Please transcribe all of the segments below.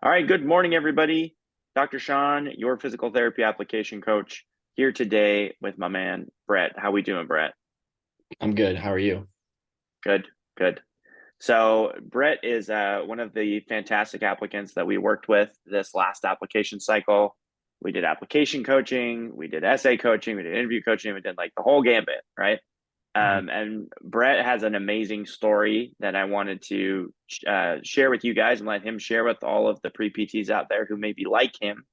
All right, good morning, everybody. Dr. Sean, your physical therapy application coach, here today with my man, Brett. How we doing, Brett? I'm good. How are you? Good, good. So Brett is one of the fantastic applicants that we worked with this last application cycle. We did application coaching, we did essay coaching, we did interview coaching, we did like the whole gambit, right? Mhm. And Brett has an amazing story that I wanted to share with you guys and let him share with all of the pre-PTs out there who may be like him.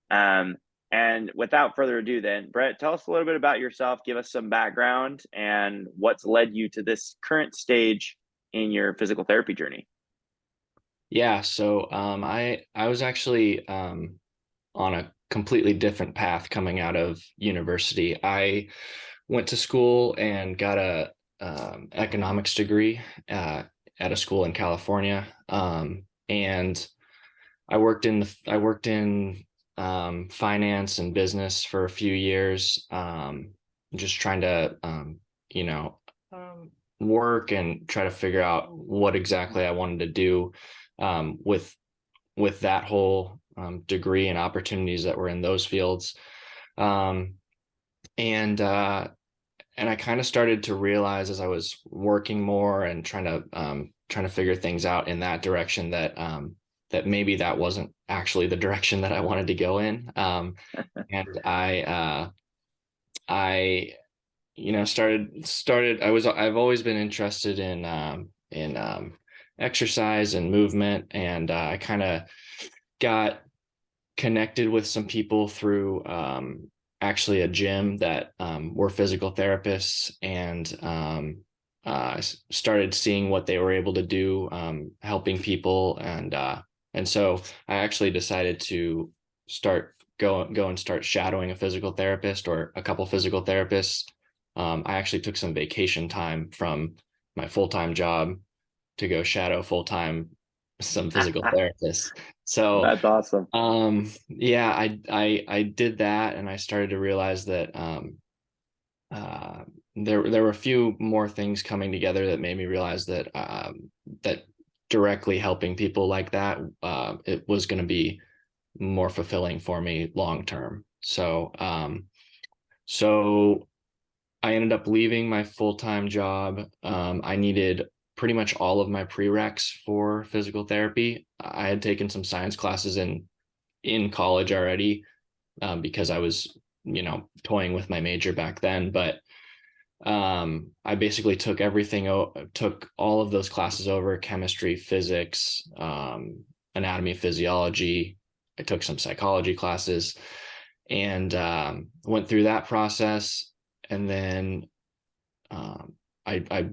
Um, and without further ado, then, Brett, tell us a little bit about yourself, give us some background, and what's led you to this current stage in your physical therapy journey. I was actually on a completely different path coming out of university. I went to school and got a economics degree at a school in California, and I worked in finance and business for a few years, just trying to you know um, work and try to figure out what exactly I wanted to do with that whole degree and opportunities that were in those fields. Um, and I kind of started to realize as I was working more and trying to figure things out in that direction that maybe that wasn't actually the direction that I wanted to go in. And I started I've always been interested in exercise and movement, and I kind of got connected with some people through actually a gym that were physical therapists, and started seeing what they were able to do, helping people, and so I actually decided to go and start shadowing a physical therapist or a couple physical therapists. I actually took some vacation time from my full-time job to go shadow full-time some physical therapists. So That's awesome. yeah, I did that, and I started to realize that uh, there were a few more things coming together that made me realize that directly helping people like that, it was going to be more fulfilling for me long term. So I ended up leaving my full-time job. I needed pretty much all of my prereqs for physical therapy. I had taken some science classes in college already, because I was, toying with my major back then. But I basically took all of those classes over: chemistry, physics, anatomy, physiology. I took some psychology classes, and went through that process. And then I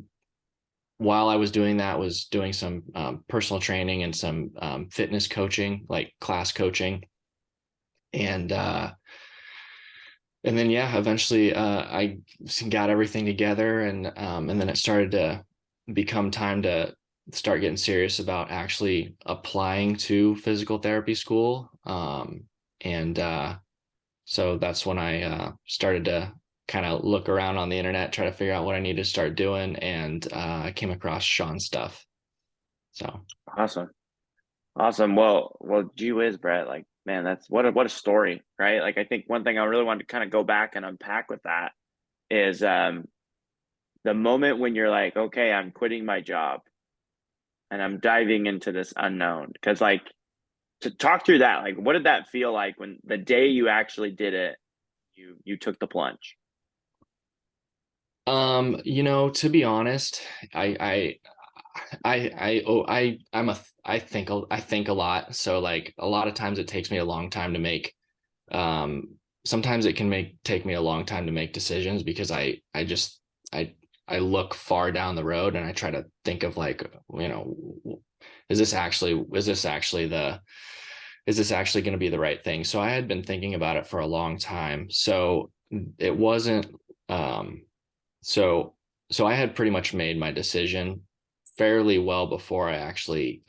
while I was doing that, was doing some personal training and some fitness coaching, like class coaching. And uh, and then, yeah, eventually I got everything together, and then it started to become time to start getting serious about actually applying to physical therapy school. And So that's when I started to kind of look around on the internet, try to figure out what I need to start doing, and I came across Sean's stuff. So Awesome. Awesome. Well, gee whiz, Brett. Like, man, that's what a story, right? Like, I think one thing I really wanted to kind of go back and unpack with that is the moment when you're like, okay, I'm quitting my job and I'm diving into this unknown. Because like to talk through that, like what did that feel like when the day you actually did it, you took the plunge? to be honest, I I think a lot. So like a lot of times it takes me a long time to make sometimes it can take me a long time to make decisions, because I I look far down the road, and I try to think of, like, is this actually going to be the right thing? So I had been thinking about it for a long time. So it wasn't so so I had pretty much made my decision fairly well before I actually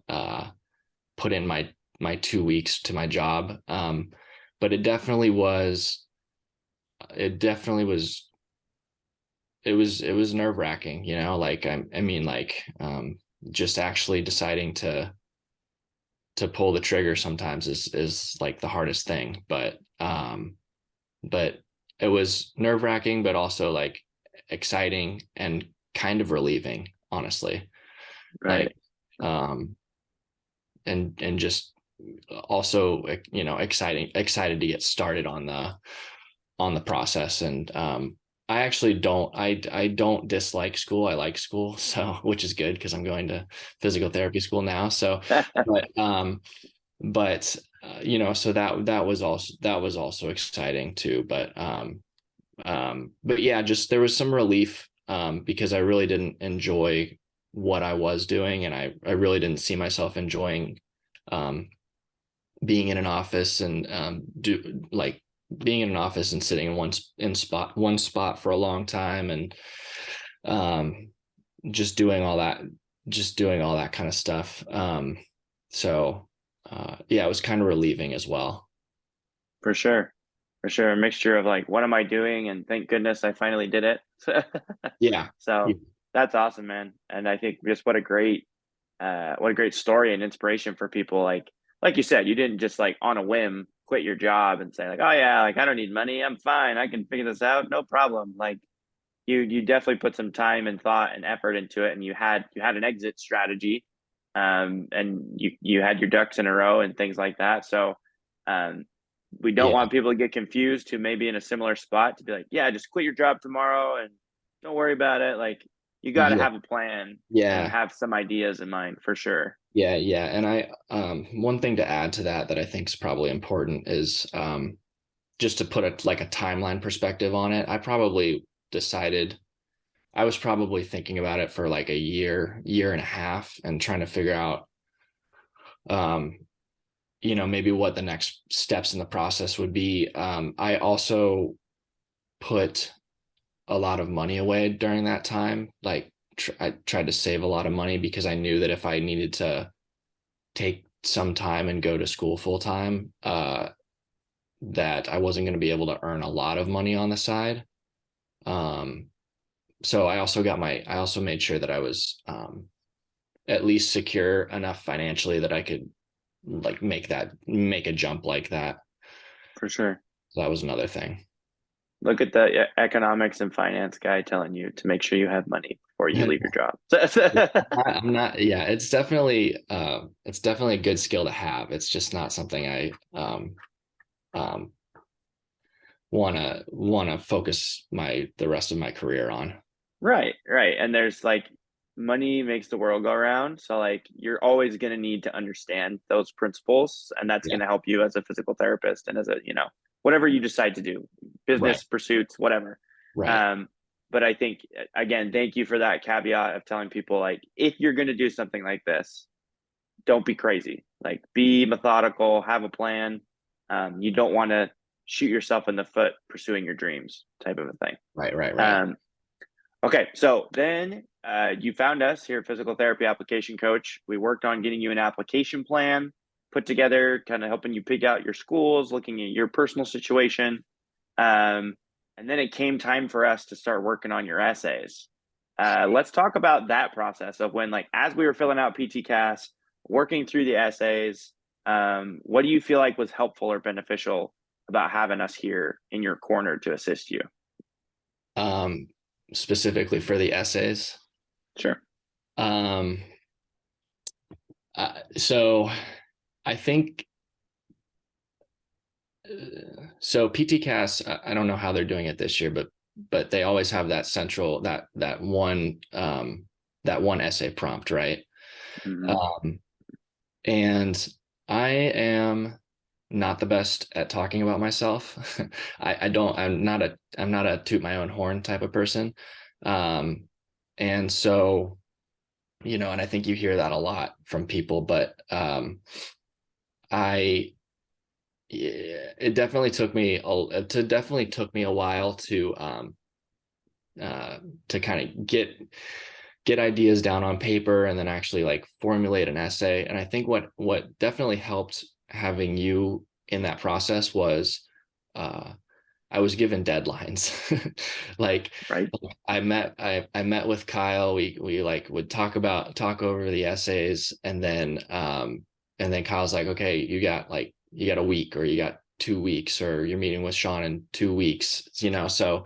uh, put in my 2 weeks to my job. But it definitely was it was nerve wracking, like, I mean, like, just actually deciding to to pull the trigger sometimes is like the hardest thing. But it was nerve-wracking, but also like exciting and kind of relieving, honestly. Right. Like um and just also, you know, excited to get started on the process. And I actually I don't dislike school. I like school, so which is good because I'm going to physical therapy school now. So but you know, so that was also exciting too. But yeah, just there was some relief because I really didn't enjoy what I was doing, and I really didn't see myself enjoying um being in an office and do like being in an office and sitting in one spot for a long time, and um just doing all that kind of stuff. So yeah, it was kind of relieving as well. For sure. For sure. A mixture of like, what am I doing? And thank goodness I finally did it. Yeah. So that's awesome, man. And I think just what a great story and inspiration for people. Like you said, you didn't just like on a whim quit your job and say like, oh yeah, like I don't need money. I'm fine. I can figure this out. No problem. Like you definitely put some time and thought and effort into it, and you had an exit strategy, and you had your ducks in a row and things like that. So um we don't Yeah. want people to get confused who may be in a similar spot to be like, yeah, just quit your job tomorrow and don't worry about it. Like you got to Yeah. have a plan and Yeah. have some ideas in mind for sure. Yeah. Yeah. And one thing to add to that I think is probably important is just to put a timeline perspective on it. Decided I was probably thinking about it for like a year and a half, and trying to figure out, um, you know, maybe what the next steps in the process would be. I also put a lot of money away during that time. Like I tried to save a lot of money because I knew that if I needed to take some time and go to school full time, that I wasn't going to be able to earn a lot of money on the side. Um, so I also made sure that I was at least secure enough financially that I could like make a jump like that. For sure. So that was another thing. Look at the economics and finance guy telling you to make sure you have money before you leave your job. I'm not, yeah, it's definitely a good skill to have. It's just not something I um wanna focus the rest of my career on. Right, right. And there's like money makes the world go around. So like you're always going to need to understand those principles, and that's Yeah. going to help you as a physical therapist and as whatever you decide to do, Right. business pursuits, whatever. Right. Um but I think again, thank you for that caveat of telling people like if you're going to do something like this, don't be crazy. Like be methodical, have a plan. You don't want to shoot yourself in the foot pursuing your dreams type of a thing. Right. Right. Right. Um Okay, so then you found us here at Physical Therapy Application Coach. We worked on getting you an application plan put together, kind of helping you pick out your schools, looking at your personal situation. Um, and then it came time for us to start working on your essays. Let's talk about that process of when, like, as we were filling out PTCAS, working through the essays, what do you feel like was helpful or beneficial about having us here in your corner to assist you? Um, Specifically for the essays. Sure. Um, so I think so. PTCAS, I don't know how they're doing it this year, but they always have that central that one essay prompt, right? Mm-hmm. Um, and I am not the best at talking about myself. I don't. I'm not a toot my own horn type of person. Um, and so, you know, and I think you hear that a lot from people, but I yeah, it definitely took me a while to kind of get ideas down on paper and then actually like formulate an essay. And I think what definitely helped having you in that process was uh, I was given deadlines. Like Right. I met with Kyle. We like would talk over the essays, and then Kyle's like, okay, you got a week, or you got 2 weeks, or you're meeting with Sean in 2 weeks, so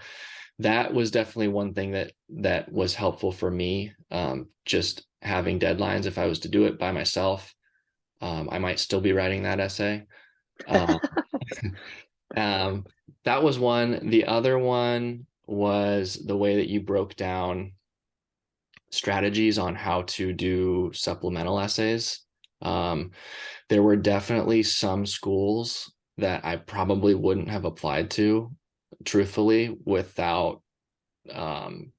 that was definitely one thing that was helpful for me. Just having deadlines. If I was to do it by myself, I might still be writing that essay. um, um, that was one. The other one was the way that you broke down strategies on how to do supplemental essays. Um, there were definitely some schools that I probably wouldn't have applied to, truthfully, um,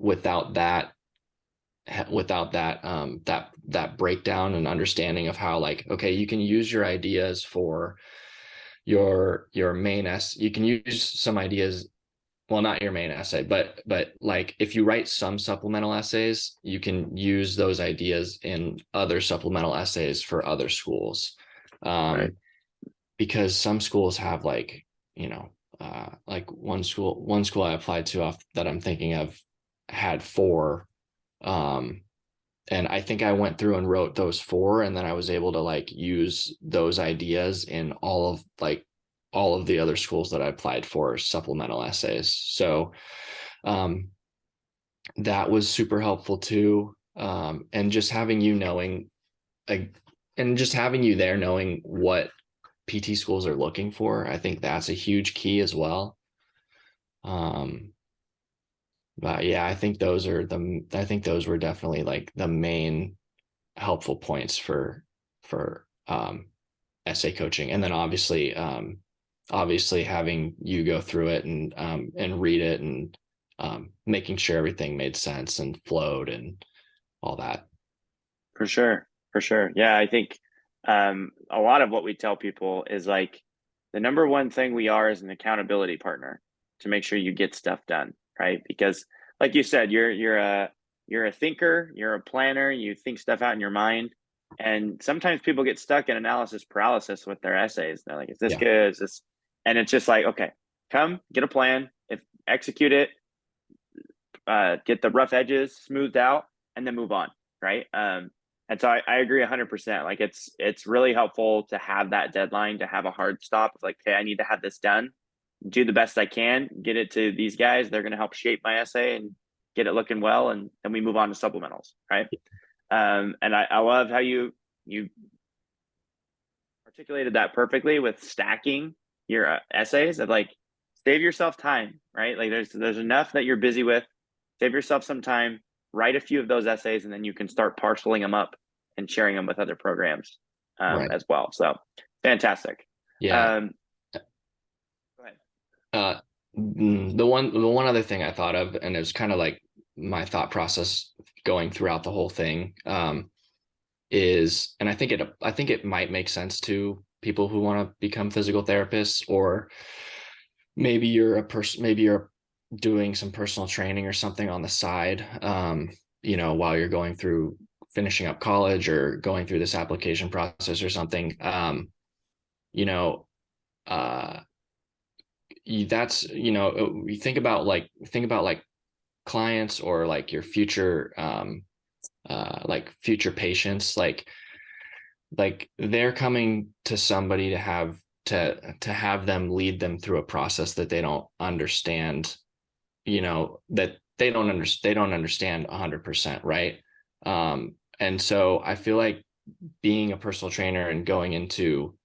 without that that breakdown and understanding of how, like, okay, you can use your ideas for your main essay. You can use some ideas, well, not your main essay, but like if you write some supplemental essays, you can use those ideas in other supplemental essays for other schools. Right. um, because some schools have, like, like one school I applied to off that I'm thinking of had four. um, and I think I went through and wrote those four, and then I was able to, like, use those ideas in all of the other schools that I applied for supplemental essays. So um, that was super helpful too. And just having you knowing, like, and just having you there knowing what PT schools are looking for, I think that's a huge key as well. Um, but yeah, I think those were definitely like the main helpful points for essay coaching. And then obviously having you go through it and read it, and making sure everything made sense and flowed and all that. For sure. For sure. Yeah, I think a lot of what we tell people is like the number one thing we are is an accountability partner to make sure you get stuff done, right? Because like you said, you're a thinker, you're a planner, you think stuff out in your mind. And sometimes people get stuck in analysis paralysis with their essays. They're like, is this Yeah. good? Is this, and it's just like, okay, come get a plan, if execute it, get the rough edges smoothed out, and then move on, right? And so I agree 100%. Like it's really helpful to have that deadline, to have a hard stop. It's like, okay, I need to have this done, do the best I can, get it to these guys. They're going to help shape my essay and get it looking well, and then we move on to supplementals, right? And I love how you articulated that perfectly with stacking your essays. Of like, save yourself time, right? Like there's enough that you're busy with. Save yourself some time, write a few of those essays, and then you can start parceling them up and sharing them with other programs Right. as well. So fantastic. Yeah. Um, go ahead. uh the one other thing I thought of, and it was kind of like my thought process going throughout the whole thing, is, and I think it might make sense to people who want to become physical therapists, or maybe you're doing some personal training or something on the side, while you're going through finishing up college or going through this application process or something. You know uh that's, you think about like clients, or like your future, like future patients, like they're coming to somebody to have them lead them through a process that they don't understand, that they don't understand 100%, right? And so I feel like being a personal trainer and going into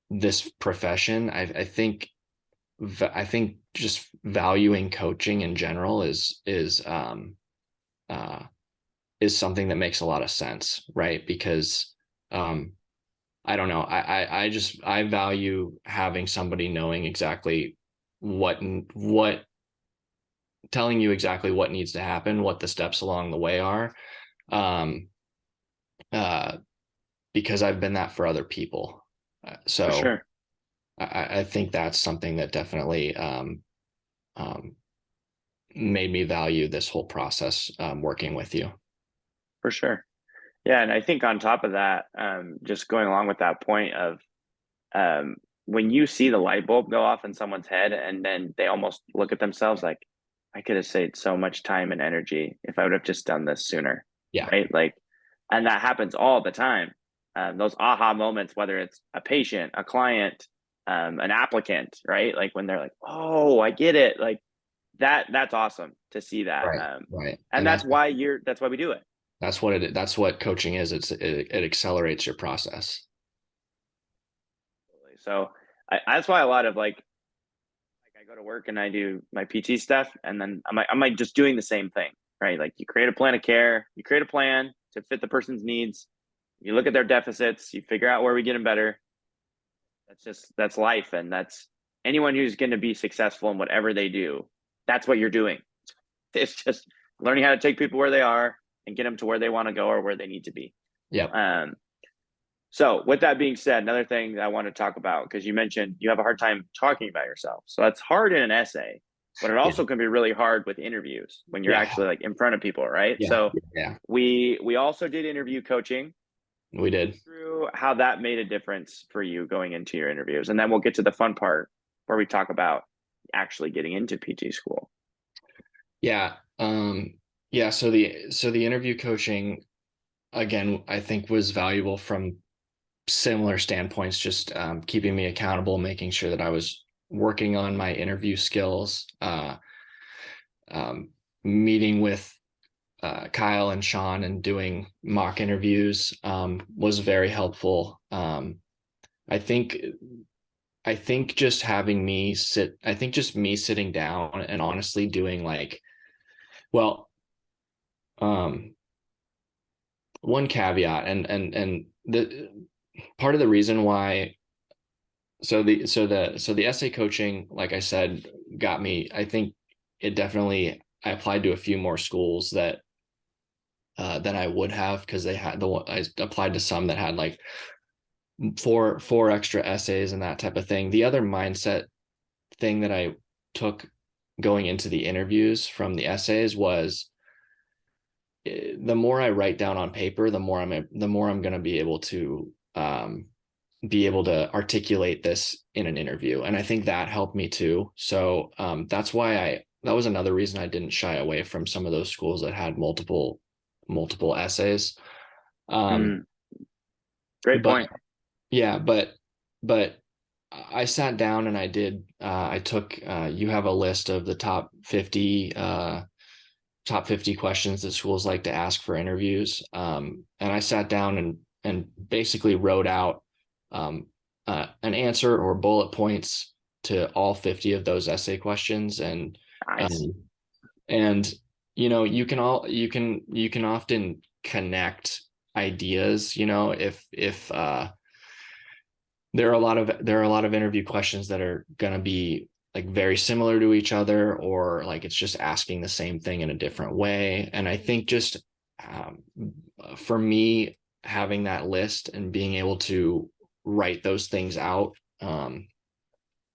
this profession, I think just valuing coaching in general uh, is something that makes a lot of sense, right? Because um, I don't know, I value having somebody knowing exactly what telling you exactly what needs to happen, what the steps along the way are, um, uh, because I've been that for other people. For So sure. I think that's something that definitely um, made me value this whole process, working with you. For sure. Yeah. And I think on top of that, just going along with that point of um, when you see the light bulb go off in someone's head and then they almost look at themselves like, I could have saved so much time and energy if I would have just done this sooner. Yeah. Right. Like, and that happens all the time. those aha moments, whether it's a patient, a client, an applicant, right? Like when they're like, oh, I get it. Like that's awesome to see that. Right. Right. And And that's why we do it. that's what coaching is. It accelerates your process. So that's why a lot of like I go to work and I do my PT stuff, and then I'm just doing the same thing, right? Like you create a plan of care, you create a plan to fit the person's needs, you look at their deficits, you figure out where we get them better. That's life, and that's anyone who's going to be successful in whatever they do. That's what you're doing. It's just learning how to take people where they are and get them to where they want to go or where they need to be. Yep. Um, so with that being said, another thing that I want to talk about, because you mentioned you have a hard time talking about yourself. So that's hard in an essay, but it Yeah. also can be really hard with interviews when you're Yeah. actually like in front of people, right? Yeah. So Yeah. we also did interview coaching We did. through how that made a difference for you going into your interviews. And then we'll get to the fun part where we talk about actually getting into PT school. Yeah. Yeah. So the interview coaching again, I think was valuable from similar standpoints, just keeping me accountable, making sure that I was working on my interview skills, um, meeting with Kyle and Sean and doing mock interviews was very helpful. I think I think just having me sit, I think just me sitting down and honestly doing well, um, one caveat and the part of the reason why so the essay coaching, like I said, got me. I think it definitely I applied to a few more schools than I would have because they had the one I applied to some that had like four extra essays and that type of thing. The other mindset thing that I took going into the interviews from the essays was the more I write down on paper, the more I'm going to be able to articulate this in an interview, and I think that helped me too. So that's why that was another reason I didn't shy away from some of those schools that had multiple essays. Um, Mm, great but point. yeah, but I sat down and I took you have a list of the top 50 questions that schools like to ask for interviews. And I sat down and basically wrote out an answer or bullet points to all 50 of those essay questions. Nice. Um, and you can often connect ideas, if there are a lot of interview questions that are going to be like very similar to each other, or like it's just asking the same thing in a different way. And I think just um, for me, having that list and being able to write those things out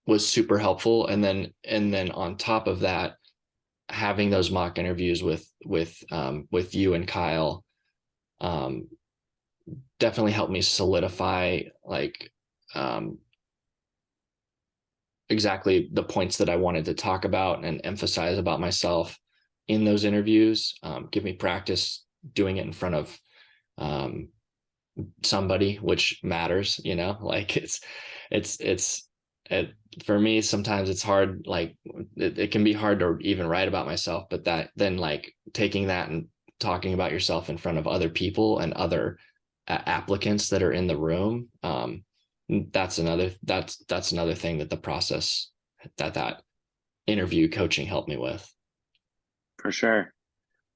was super helpful. And then on top of that, having those mock interviews with you and Kyle um, definitely helped me solidify um, exactly the points that I wanted to talk about and emphasize about myself in those interviews. Give me practice doing it in front of um, somebody, which matters. Like it's it, for me. Sometimes it's hard. Like it can be hard to even write about myself, but that then like taking that and talking about yourself in front of other people and other applicants that are in the room. That's another thing that the process that interview coaching helped me with. For sure.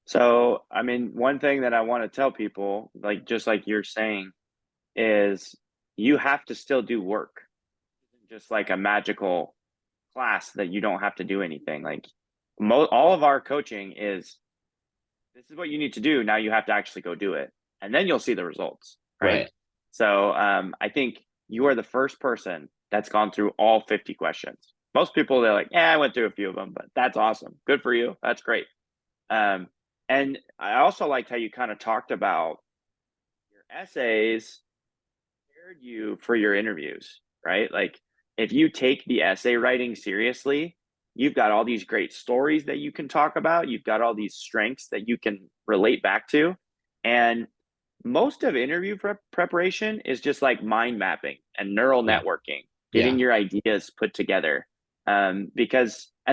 So, I mean, one thing that I want to tell people, like just like you're saying, is you have to still do work. It isn't just like a magical class that you don't have to do anything. Like all of our coaching is this is what you need to do. Now you have to actually go do it, and then you'll see the results, right? Right. So, I think you are the first person that's gone through all 50 questions. Most people, they're like, yeah, I went through a few of them, but that's awesome. Good for you. That's great. Um, and I also liked how you kind of talked about your essays prepared you for your interviews, right? Like if you take the essay writing seriously, you've got all these great stories that you can talk about. You've got all these strengths that you can relate back to. And most of interview preparation is just like mind mapping and neural Yeah. networking, Yeah. getting your ideas put together. And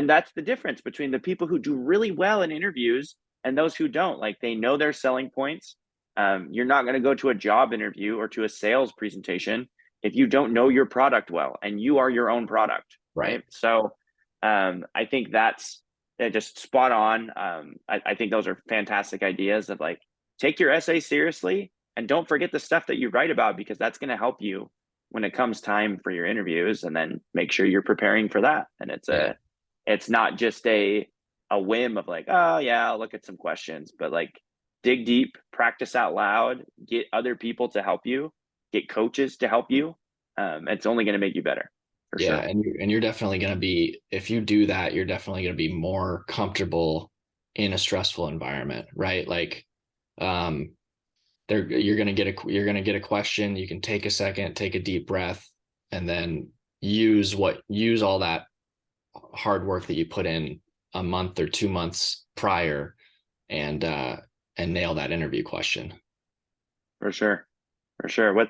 that's the difference between the people who do really well in interviews and those who don't. Like they know their selling points. You're not going to go to a job interview or to a sales presentation if you don't know your product well and you are your own product, Right. right? So I think that's just spot on. I think those are fantastic ideas of like, take your essay seriously and don't forget the stuff that you write about because that's going to help you when it comes time for your interviews, and then make sure you're preparing for that. And Yeah. it's not just a whim of like, oh yeah, I'll look at some questions, but like dig deep, practice out loud, get other people to help you, get coaches to help you. It's only going to make you better for Yeah. sure. And you're definitely going to be, if you do that, you're definitely going to be more comfortable in a stressful environment, right? Like, um, you're going to get a question. You can take a second, take a deep breath, and then use all that hard work that you put in a month or 2 months prior, and nail that interview question. For sure. For sure.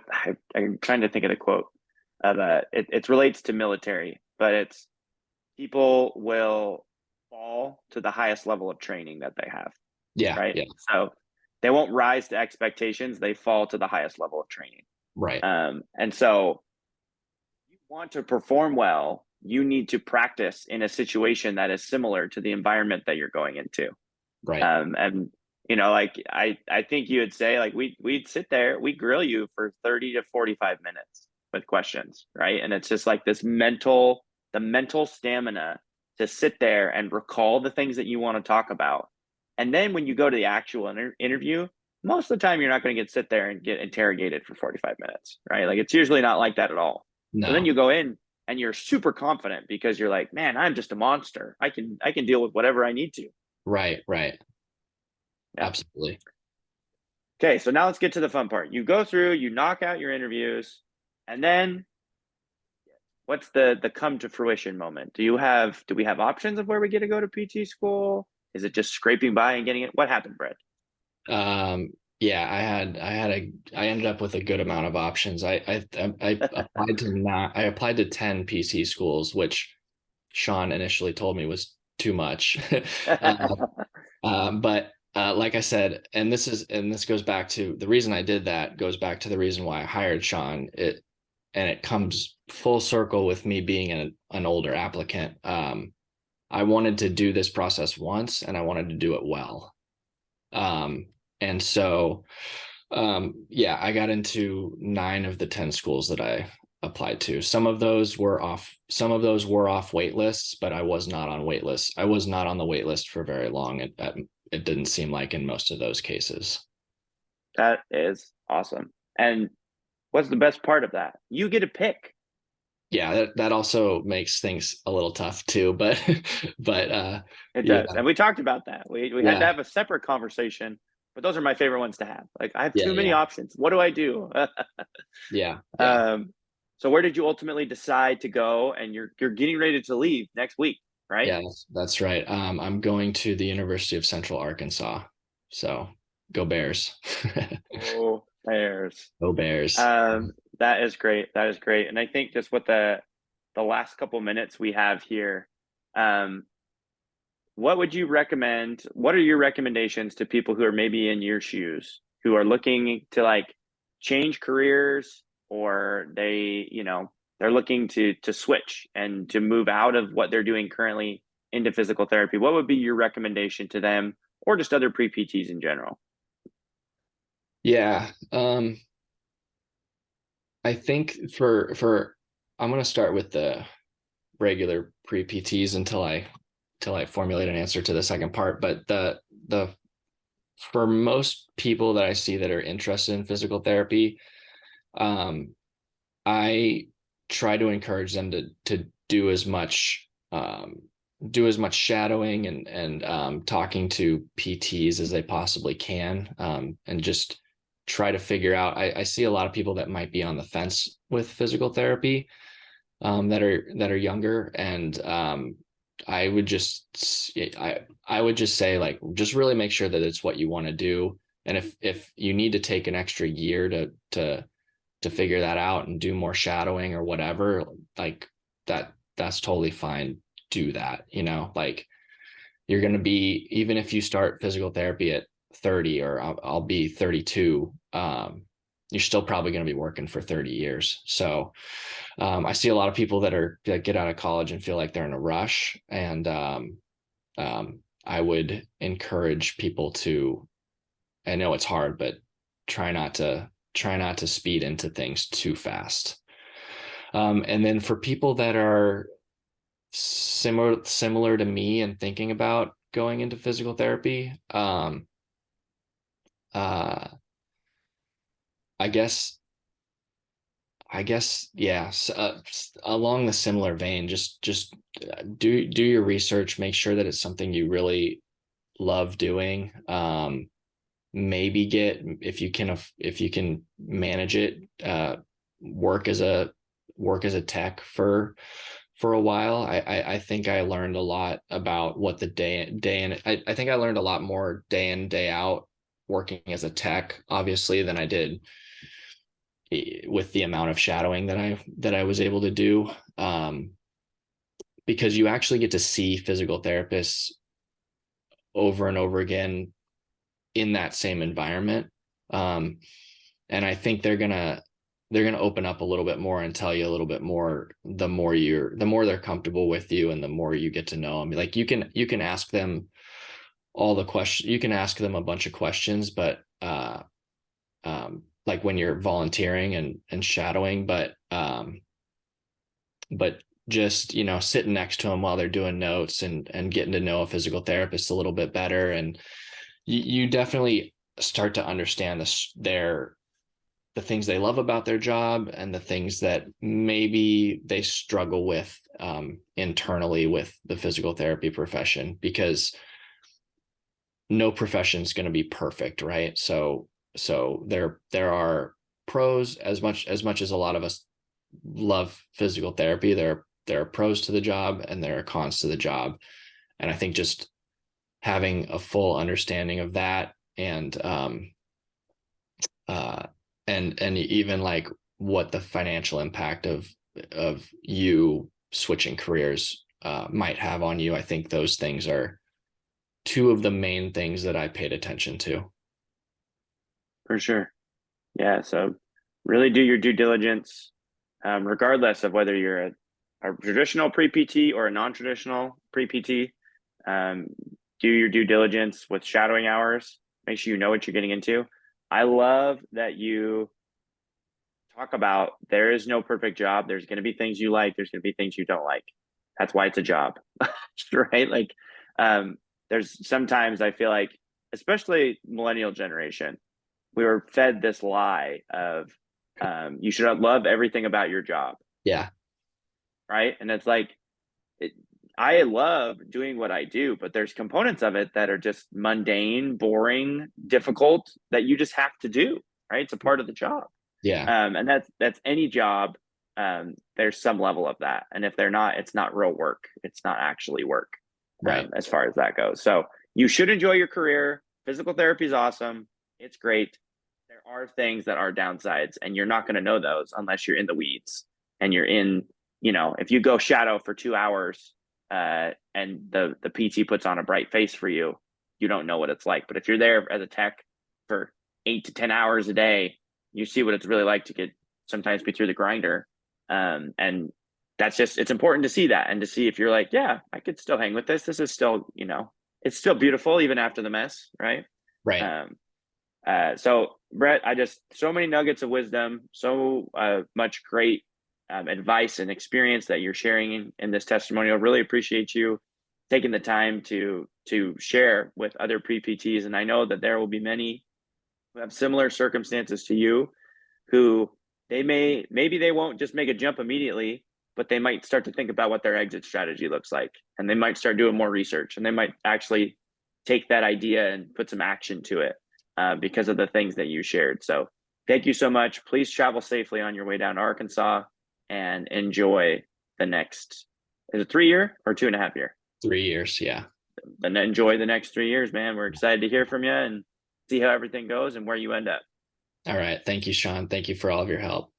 I'm trying to think of the quote of it relates to military, but it's people will fall to the highest level of training that they have, Yeah. right? Yeah. So they won't rise to expectations, they fall to the highest level of training. Right. And so you want to perform well, you need to practice in a situation that is similar to the environment that you're going into. Right. And like I think you would say like we'd sit there, we grill you for 30 to 45 minutes with questions, right? And it's just like the mental stamina to sit there and recall the things that you want to talk about. And then when you go to the actual interview, most of the time you're not going to sit there and get interrogated for 45 minutes, right? Like it's usually not like that at all. So then No. you go in and you're super confident because you're like, man, I'm just a monster. I can deal with whatever I need to. Right. Right. Yeah. Absolutely. Okay, so now let's get to the fun part. You go through, you knock out your interviews, and then what's the come to fruition moment? Do we have options of where we get to go to PT school? Is it just scraping by and getting it? What happened, Brett? Yeah, I ended up with a good amount of options. I applied to 10 PC schools, which Sean initially told me was too much. uh, but like I said, and this goes back to the reason I did that goes back to the reason why I hired Sean. It comes full circle with me being an older applicant. I wanted to do this process once, and I wanted to do it well. Um, and so, yeah, I got into 9 of the 10 schools that I applied to. Some of those were off wait lists, but I was not on wait lists. I was not on the wait list for very long. It didn't seem like in most of those cases. That is awesome. And what's the best part of that? You get a pick. Yeah, that also makes things a little tough too, but but It yeah, does. And we talked about that. We had to yeah, have a separate conversation, but those are my favorite ones to have. Like I have yeah, too many yeah, options. What do I do? yeah, yeah. um, so where did you ultimately decide to go? And you're getting ready to leave next week, right? Yeah, that's right. I'm going to the University of Central Arkansas. So go Bears. Oh, Bears. Go Bears. That is great. That is great. And I think just with the last couple minutes we have here, um, what would you recommend? What are your recommendations to people who are maybe in your shoes, who are looking to like change careers, or they're looking to switch and to move out of what they're doing currently into physical therapy? What would be your recommendation to them, or just other pre-PTs in general? Yeah. I think for I'm gonna start with the regular pre-PTs until I formulate an answer to the second part. But the for most people that I see that are interested in physical therapy, um, I try to encourage them to do as much shadowing and talking to PTs as they possibly can, and just try to figure out. I see a lot of people that might be on the fence with physical therapy, that are younger, and I would just I would just say, like, just really make sure that it's what you want to do, And if you need to take an extra year to figure that out and do more shadowing or whatever, like that's totally fine. Do that, like you're going to be, even if you start physical therapy at 30, or I'll be 32, you're still probably going to be working for 30 years. So I see a lot of people that get out of college and feel like they're in a rush. And I would encourage people to, I know it's hard, but try not to speed into things too fast. And then for people that are similar to me and thinking about going into physical therapy, uh, I guess yeah, along the similar vein, just do your research, make sure that it's something you really love doing. Maybe get, if you can manage it, work as a tech for a while. I think I learned a lot about what the day in I think I learned a lot more day in, day out working as a tech, obviously, than I did with the amount of shadowing that I was able to do. Because you actually get to see physical therapists over and over again in that same environment. And I think they're gonna open up a little bit more and tell you a little bit more the more they're comfortable with you, and the more you get to know them. Like you can ask them all the questions, you can ask them a bunch of questions, but like when you're volunteering and shadowing, but just sitting next to them while they're doing notes and getting to know a physical therapist a little bit better, and you definitely start to understand the things they love about their job, and the things that maybe they struggle with internally with the physical therapy profession, because no profession is going to be perfect, right? So there are pros. As much as a lot of us love physical therapy, there are pros to the job and there are cons to the job. And I think just having a full understanding of that, uh and even like what the financial impact of you switching careers might have on you, I think those things are two of the main things that I paid attention to. For sure. Yeah. So really do your due diligence, regardless of whether you're a traditional pre-PT or a non-traditional pre-PT. Um, do your due diligence with shadowing hours. Make sure you know what you're getting into. I love that you talk about there is no perfect job. There's going to be things you like. There's going to be things you don't like. That's why it's a job, right? Like, um, there's sometimes I feel like, especially millennial generation, we were fed this lie of you should love everything about your job, Yeah. right? And it's like it, I love doing what I do, but there's components of it that are just mundane, boring, difficult that you just have to do, right? It's a part of the job. Yeah. And that's any job. There's some level of that, and if they're not, it's not real work. It's not actually work, Right. as far as that goes. So you should enjoy your career. Physical therapy is awesome. It's great. There are things that are downsides, and you're not going to know those unless you're in the weeds and you're in. If you go shadow for 2 hours, and the PT puts on a bright face for you, you don't know what it's like. But if you're there as a tech for 8 to 10 hours a day, you see what it's really like to get sometimes be through the grinder. And that's just, it's important to see that and to see if you're like, yeah, I could still hang with this. This is still, it's still beautiful even after the mess. Right. Right. Um, so Brett, so many nuggets of wisdom, so much great advice and experience that you're sharing in this testimonial. Really appreciate you taking the time to share with other pre-PTs. And I know that there will be many who have similar circumstances to you, who maybe they won't just make a jump immediately, but they might start to think about what their exit strategy looks like, and they might start doing more research, and they might actually take that idea and put some action to it because of the things that you shared. So thank you so much. Please travel safely on your way down to Arkansas and enjoy the next, is it 3 year or 2.5 year? 3 years. Yeah. And enjoy the next 3 years, man. We're excited to hear from you, and see how everything goes and where you end up. All right. Thank you, Sean. Thank you for all of your help.